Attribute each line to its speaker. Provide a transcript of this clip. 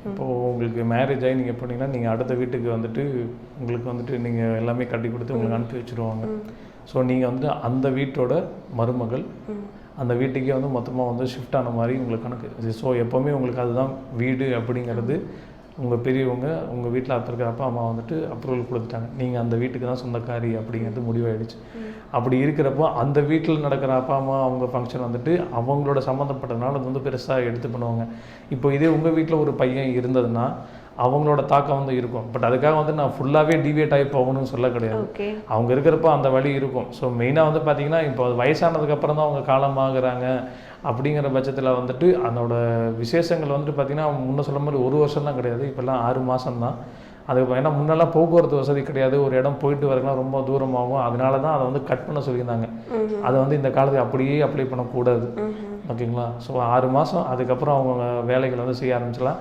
Speaker 1: இப்போது உங்களுக்கு மேரேஜ் ஆகி நீங்கள் போனீங்கன்னா நீங்கள் அடுத்த வீட்டுக்கு வந்துட்டு உங்களுக்கு வந்துட்டு நீங்கள் எல்லாமே கட்டி கொடுத்து உங்களுக்கு அனுப்பி வச்சுருவாங்க. ஸோ நீங்கள் வந்து அந்த வீட்டோட மருமகள் அந்த வீட்டுக்கே வந்து மொத்தமாக வந்து ஷிஃப்ட் ஆன மாதிரி உங்களுக்கு கணக்கு. ஸோ எப்போவுமே உங்களுக்கு அதுதான் வீடு அப்படிங்கிறது உங்கள் பெரியவங்க உங்கள் வீட்டில் அப்போ இருக்கிற அப்பா அம்மா வந்துட்டு அப்ரூவல் கொடுத்துட்டாங்க. நீங்கள் அந்த வீட்டுக்கு தான் சொந்தக்காரி அப்படிங்கிறது முடிவாயிடுச்சு. அப்படி இருக்கிறப்போ அந்த வீட்டில் நடக்கிற அப்பா அம்மா அவங்க ஃபங்க்ஷன் வந்துட்டு அவங்களோட சம்மந்தப்பட்டதுனால அது வந்து பெருசாக எடுத்து பண்ணுவாங்க. இப்போ இதே உங்கள் வீட்டில் ஒரு பையன் இருந்ததுன்னா அவங்களோட தாக்கம் வந்து இருக்கும். பட் அதுக்காக வந்து நான் ஃபுல்லாகவே டிவியேட் ஆகி போகணும்னு சொல்ல கிடையாது. அவங்க இருக்கிறப்போ அந்த வழி இருக்கும். ஸோ மெயினாக வந்து பார்த்திங்கன்னா இப்போ வயசானதுக்கப்புறம் தான் அவங்க காலமாகறாங்க அப்படிங்கிற பட்சத்தில் வந்துட்டு அதோட விசேஷங்கள் வந்துட்டு பார்த்திங்கன்னா முன்ன சொல்ல மாதிரி 1 வருஷம்லாம் கிடையாது. இப்போல்லாம் 6 மாதம் தான். அது ஏன்னா முன்னெல்லாம் போக்குவரத்து வசதி கிடையாது. ஒரு இடம் போயிட்டு வரலாம் ரொம்ப தூரமாகும். அதனால தான் அதை வந்து கட் பண்ண சொல்லியிருந்தாங்க. அதை வந்து இந்த காலத்துக்கு அப்படியே அப்ளை பண்ணக்கூடாது. ஓகேங்களா? ஸோ 6 மாதம் அதுக்கப்புறம் அவங்க வேலைகளை வந்து செய்ய ஆரம்பிச்சிடலாம்.